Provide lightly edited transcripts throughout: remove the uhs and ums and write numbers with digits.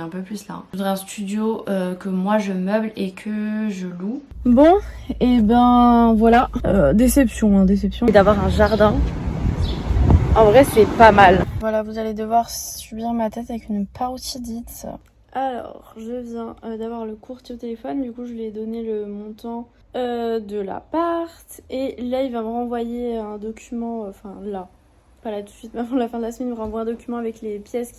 un peu plus là. Je voudrais un studio que moi je meuble et que je loue. Bon, et ben voilà. Déception, hein, déception. Et d'avoir un jardin. En vrai, c'est pas mal. Voilà, vous allez devoir subir ma tête avec une paroxydite. Alors, je viens d'avoir le courtier au téléphone. Du coup, je lui ai donné le montant de l'appart. Et là, il va me renvoyer un document. Enfin, là. Pas là tout de suite, mais avant la fin de la semaine, il me renvoie un document avec les pièces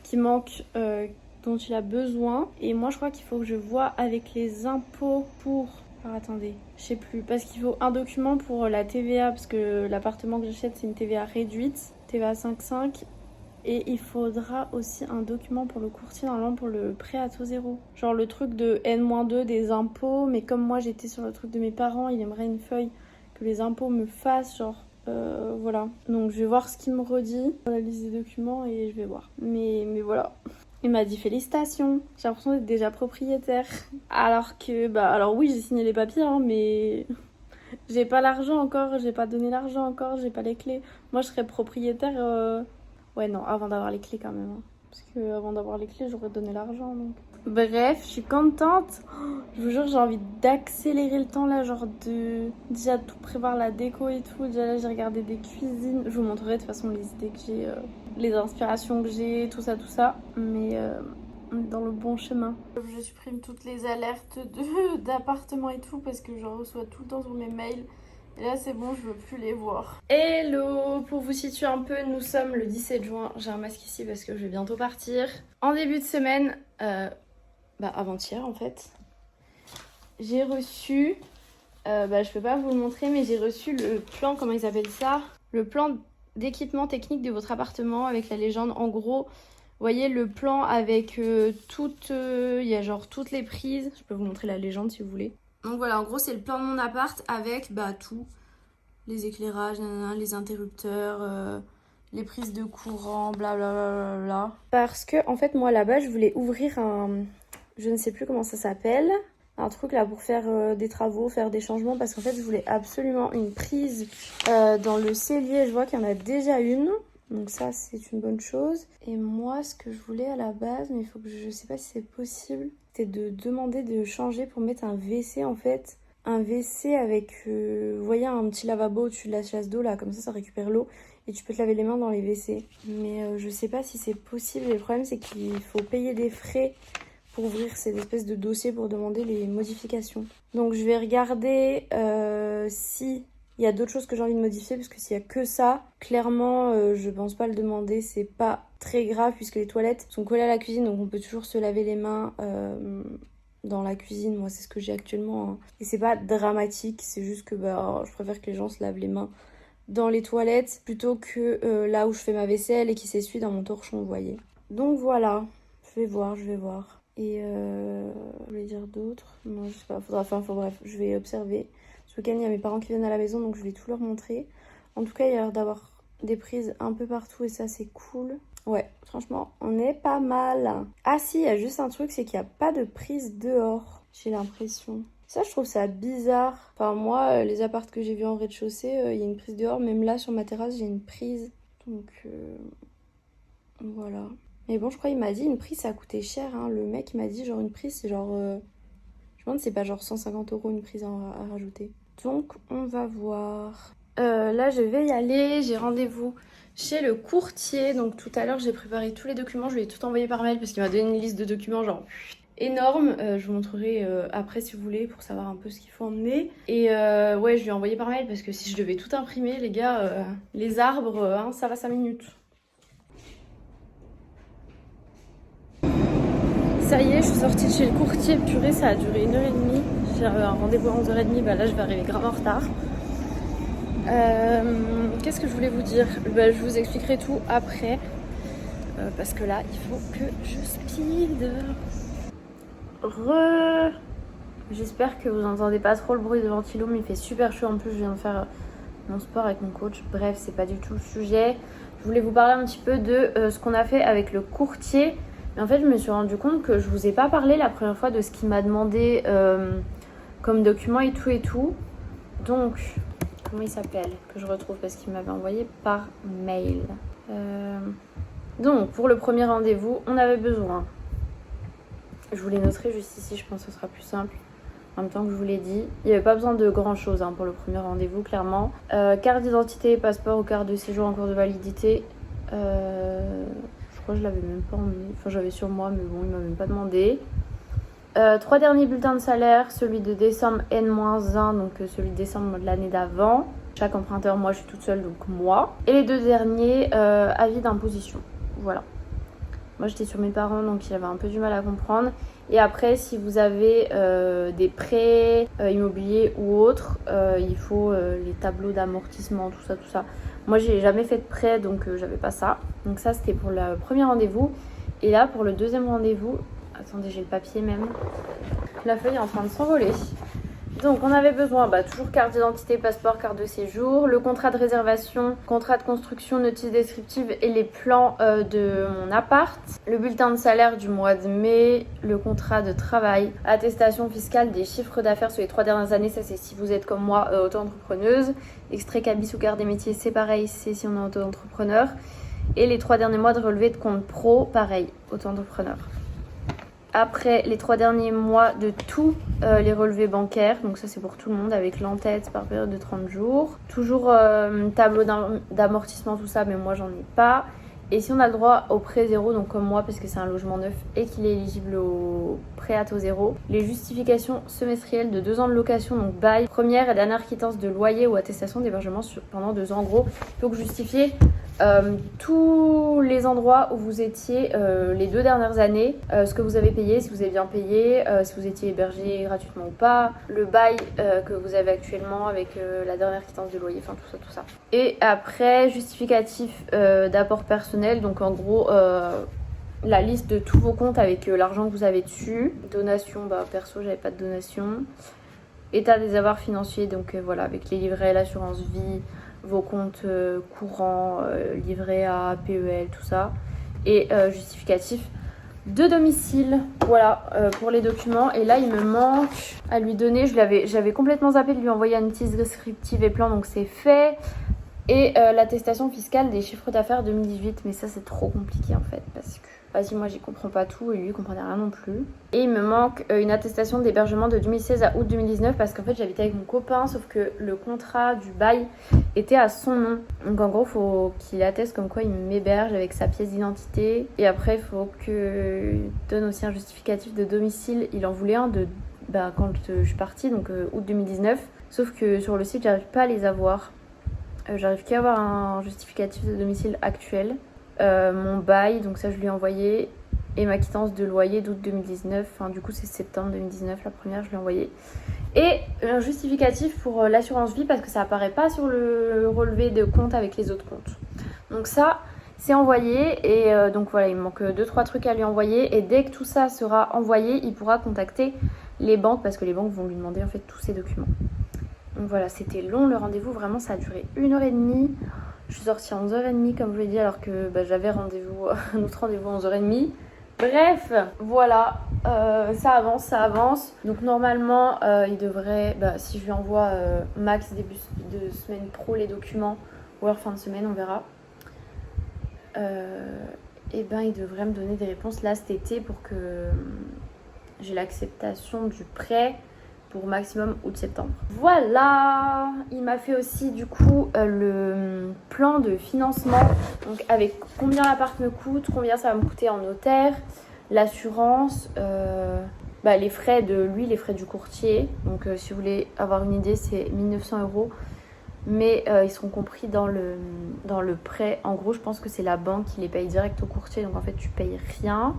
qui manquent, dont il a besoin. Et moi, je crois qu'il faut que je vois avec les impôts pour... Alors, attendez, je sais plus. Parce qu'il faut un document pour la TVA, parce que l'appartement que j'achète, c'est une TVA réduite, TVA 5,5. Et il faudra aussi un document pour le courtier, normalement pour le prêt à taux zéro. Genre le truc de N-2 des impôts, mais comme moi j'étais sur le truc de mes parents, il aimerait une feuille que les impôts me fassent, genre... voilà. Donc je vais voir ce qu'il me redit, la liste des documents, et je vais voir. Mais voilà. Il m'a dit félicitations, j'ai l'impression d'être déjà propriétaire. Alors que, alors oui, j'ai signé les papiers, hein, mais j'ai pas l'argent encore, j'ai pas donné l'argent encore, j'ai pas les clés. Moi, je serais propriétaire, ouais, non, avant d'avoir les clés quand même. Hein. Parce que avant d'avoir les clés, j'aurais donné l'argent, donc. Bref, je suis contente. Je vous jure, j'ai envie d'accélérer le temps là, genre de déjà tout prévoir la déco et tout. Déjà là, j'ai regardé des cuisines. Je vous montrerai de toute façon les idées que j'ai, les inspirations que j'ai, tout ça. Mais on est dans le bon chemin. Je supprime toutes les alertes d'appartements et tout parce que je reçois tout le temps sur mes mails. Et là, c'est bon, je veux plus les voir. Hello! Pour vous situer un peu, nous sommes le 17 juin. J'ai un masque ici parce que je vais bientôt partir. En début de semaine, avant-hier en fait, j'ai reçu, je peux pas vous le montrer, mais j'ai reçu le plan, comment ils appellent ça? Le plan d'équipement technique de votre appartement avec la légende. En gros, vous voyez le plan avec il y a genre toutes les prises. Je peux vous montrer la légende si vous voulez. Donc voilà, en gros, c'est le plan de mon appart avec tout. Les éclairages, les interrupteurs, les prises de courant, blablabla. Parce que, en fait, moi, là-bas, je voulais ouvrir un... Je ne sais plus comment ça s'appelle. Un truc là pour faire des travaux, faire des changements. Parce qu'en fait, je voulais absolument une prise dans le cellier. Je vois qu'il y en a déjà une. Donc ça, c'est une bonne chose. Et moi, ce que je voulais à la base, mais il faut que je sais pas si c'est possible, c'était de demander de changer pour mettre un WC en fait. Un WC avec, vous voyez, un petit lavabo au-dessus de la chasse d'eau là, comme ça récupère l'eau. Et tu peux te laver les mains dans les WC. Mais je sais pas si c'est possible. Et le problème, c'est qu'il faut payer des frais pour ouvrir cette espèce de dossier pour demander les modifications. Donc je vais regarder si il y a d'autres choses que j'ai envie de modifier, parce que s'il y a que ça, clairement je pense pas le demander, c'est pas très grave puisque les toilettes sont collées à la cuisine, donc on peut toujours se laver les mains dans la cuisine. Moi c'est ce que j'ai actuellement hein. Et c'est pas dramatique, c'est juste que je préfère que les gens se lavent les mains dans les toilettes plutôt que là où je fais ma vaisselle et qui s'essuie dans mon torchon, vous voyez. Donc voilà, je vais voir. Et je voulais dire d'autres. Non, je sais pas. Bref, je vais observer. Ce week-end, il y a mes parents qui viennent à la maison, donc je vais tout leur montrer. En tout cas, il y a l'air d'avoir des prises un peu partout et ça, c'est cool. Ouais, franchement, on est pas mal. Ah si, il y a juste un truc, c'est qu'il n'y a pas de prise dehors, j'ai l'impression. Ça, je trouve ça bizarre. Enfin, moi, les apparts que j'ai vus en rez-de-chaussée, il y a une prise dehors. Même là, sur ma terrasse, j'ai une prise. Donc, voilà. Mais bon, je crois qu'il m'a dit une prise ça a coûté cher. Hein. Le mec il m'a dit genre une prise c'est genre... je me demande c'est pas genre 150 € une prise à rajouter. Donc on va voir. Là je vais y aller. J'ai rendez-vous chez le courtier. Donc tout à l'heure j'ai préparé tous les documents. Je lui ai tout envoyé par mail parce qu'il m'a donné une liste de documents genre énorme. Je vous montrerai après si vous voulez pour savoir un peu ce qu'il faut emmener. Et ouais je lui ai envoyé par mail parce que si je devais tout imprimer les gars, les arbres, ça va 5 minutes. Ça y est, je suis sortie de chez le courtier. Purée, ça a duré 1h30. J'avais un rendez-vous à 11h30. Là, je vais arriver grave en retard. Qu'est-ce que je voulais vous dire? Je vous expliquerai tout après. Parce que là, il faut que je speed. J'espère que vous n'entendez pas trop le bruit de ventilo. Mais il fait super chaud. En plus, je viens de faire mon sport avec mon coach. Bref, c'est pas du tout le sujet. Je voulais vous parler un petit peu de ce qu'on a fait avec le courtier. Mais en fait, je me suis rendu compte que je vous ai pas parlé la première fois de ce qu'il m'a demandé comme document et tout. Donc, comment il s'appelle? Que je retrouve parce qu'il m'avait envoyé par mail. Donc, pour le premier rendez-vous, on avait besoin Je vous les noterai juste ici, je pense que ce sera plus simple. En même temps que je vous l'ai dit, il n'y avait pas besoin de grand chose hein, pour le premier rendez-vous, clairement. Carte d'identité, passeport ou carte de séjour en cours de validité. Je crois que je l'avais même pas emmené. Enfin, j'avais sur moi, mais bon, il m'a même pas demandé. 3 derniers bulletins de salaire, celui de décembre N-1, donc celui de décembre de l'année d'avant. Chaque emprunteur, moi je suis toute seule, donc moi. Et les 2 derniers, avis d'imposition. Voilà. Moi j'étais sur mes parents, donc il avait un peu du mal à comprendre. Et après, si vous avez des prêts immobiliers ou autres, il faut les tableaux d'amortissement, tout ça, tout ça. Moi j'ai jamais fait de prêt, donc j'avais pas ça. Donc ça c'était pour le premier rendez-vous. Et là pour le deuxième rendez-vous, attendez, j'ai le papier même. La feuille est en train de s'envoler. Donc on avait besoin, toujours carte d'identité, passeport, carte de séjour, le contrat de réservation, contrat de construction, notice descriptive et les plans de mon appart, le bulletin de salaire du mois de mai, le contrat de travail, attestation fiscale des chiffres d'affaires sur les 3 dernières années, ça c'est si vous êtes comme moi auto-entrepreneuse, extrait cabis ou carte des métiers, c'est pareil, c'est si on est auto-entrepreneur, et les 3 derniers mois de relevé de compte pro, pareil, auto-entrepreneur. Après les 3 derniers mois de tous les relevés bancaires, donc ça c'est pour tout le monde avec l'en-tête par période de 30 jours. Toujours tableau d'amortissement, tout ça, mais moi j'en ai pas. Et si on a le droit au prêt zéro, donc comme moi parce que c'est un logement neuf et qu'il est éligible au prêt à taux zéro, les justifications semestrielles de 2 ans de location, donc bail, première et dernière quittance de loyer ou attestation d'hébergement pendant 2 ans. En gros, il faut que justifier tous les endroits où vous étiez les 2 dernières années, ce que vous avez payé, si vous avez bien payé, si vous étiez hébergé gratuitement ou pas, le bail que vous avez actuellement avec la dernière quittance de loyer, enfin tout ça, tout ça. Et après, justificatif d'apport personnel, donc en gros la liste de tous vos comptes avec l'argent que vous avez dessus. Donation, perso j'avais pas de donation. État des avoirs financiers, donc voilà, avec les livrets, l'assurance vie, vos comptes courants, livrets A, PEL, tout ça. Et justificatif de domicile. Voilà pour les documents. Et là, il me manque à lui donner. J'avais complètement zappé de lui envoyer une notice descriptive et plan, donc c'est fait. Et l'attestation fiscale des chiffres d'affaires 2018. Mais ça, c'est trop compliqué en fait. Parce que, vas-y, moi, j'y comprends pas tout et lui, il comprenait rien non plus. Et il me manque une attestation d'hébergement de 2016 à août 2019 parce qu'en fait, j'habitais avec mon copain, sauf que le contrat du bail était à son nom. Donc en gros, faut qu'il atteste comme quoi il m'héberge avec sa pièce d'identité. Et après, il faut qu'il donne aussi un justificatif de domicile. Il en voulait un de quand je suis partie, donc août 2019. Sauf que sur le site, j'arrive pas à les avoir. J'arrive qu'à avoir un justificatif de domicile actuel. Mon bail, donc ça je lui ai envoyé. Et ma quittance de loyer d'août 2019. Enfin, du coup, c'est septembre 2019, la première, je lui ai envoyé. Et un justificatif pour l'assurance vie parce que ça apparaît pas sur le relevé de compte avec les autres comptes. Donc ça, c'est envoyé. Et donc voilà, il me manque 2-3 trucs à lui envoyer. Et dès que tout ça sera envoyé, il pourra contacter les banques parce que les banques vont lui demander en fait tous ces documents. Donc voilà, c'était long le rendez-vous, vraiment ça a duré 1h30. Je suis sortie à 11h30 comme je l'ai dit alors que j'avais un autre rendez-vous à 11h30. Bref, voilà, ça avance. Donc normalement, il devrait, si je lui envoie max début de semaine pro les documents, ou alors fin de semaine, on verra. Il devrait me donner des réponses là cet été pour que j'ai l'acceptation du prêt pour maximum août-septembre. Voilà, il m'a fait aussi du coup le plan de financement, donc avec combien l'appart me coûte, combien ça va me coûter en notaire, l'assurance, les frais les frais du courtier. Donc si vous voulez avoir une idée, c'est 1900 €, mais ils seront compris dans le prêt. En gros, je pense que c'est la banque qui les paye direct au courtier, donc en fait tu payes rien.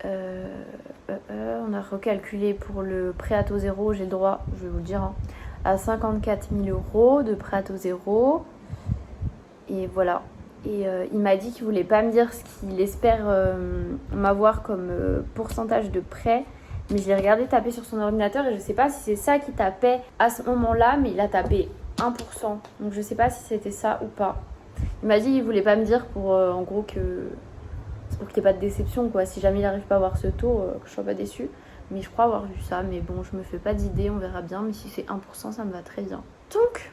On a recalculé pour le prêt à taux zéro, j'ai le droit, je vais vous le dire, à 54 000 € de prêt à taux zéro. Et voilà. Et il m'a dit qu'il voulait pas me dire ce qu'il espère m'avoir comme pourcentage de prêt. Mais je l'ai regardé taper sur son ordinateur et je sais pas si c'est ça qu'il tapait à ce moment-là, mais il a tapé 1%. Donc je sais pas si c'était ça ou pas. Il m'a dit qu'il voulait pas me dire pour en gros que... pour qu'il n'y ait pas de déception quoi, si jamais il n'arrive pas à avoir ce taux, que je sois pas déçue. Mais je crois avoir vu ça, mais bon, je me fais pas d'idée, on verra bien, mais si c'est 1%, ça me va très bien. Donc,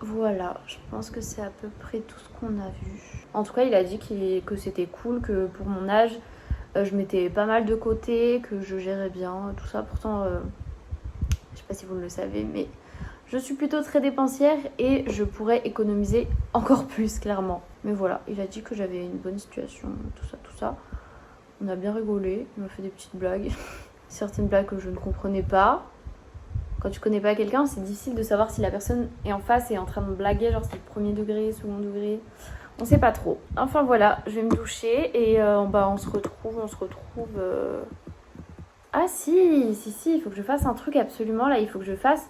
voilà, je pense que c'est à peu près tout ce qu'on a vu. En tout cas, il a dit que c'était cool, que pour mon âge, je mettais pas mal de côté, que je gérais bien, tout ça. Pourtant, je sais pas si vous le savez, mais je suis plutôt très dépensière et je pourrais économiser encore plus, clairement. Mais voilà, il a dit que j'avais une bonne situation, tout ça, tout ça. On a bien rigolé, il m'a fait des petites blagues. Certaines blagues que je ne comprenais pas. Quand tu connais pas quelqu'un, c'est difficile de savoir si la personne est en face et est en train de blaguer, genre c'est le premier degré, second degré. On sait pas trop. Enfin voilà, je vais me doucher et on se retrouve. Ah si, il faut que je fasse un truc absolument là, il faut que je fasse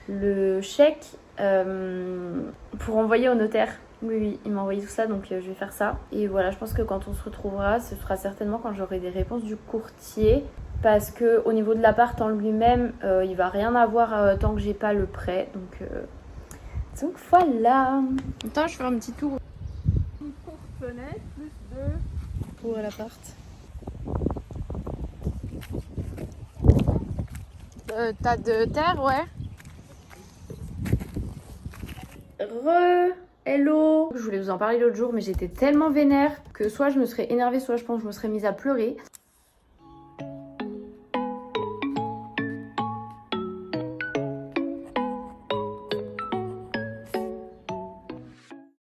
le chèque pour envoyer au notaire. Oui, il m'a envoyé tout ça, donc je vais faire ça. Et voilà, je pense que quand on se retrouvera, ce sera certainement quand j'aurai des réponses du courtier. Parce que au niveau de l'appart en lui-même, il va rien avoir tant que j'ai pas le prêt. Donc voilà. Attends, je fais un petit tour. Une courte fenêtre, plus deux pour l'appart. Tas de terre, ouais. Hello. Je voulais vous en parler l'autre jour, mais j'étais tellement vénère que soit je me serais énervée, soit je pense que je me serais mise à pleurer.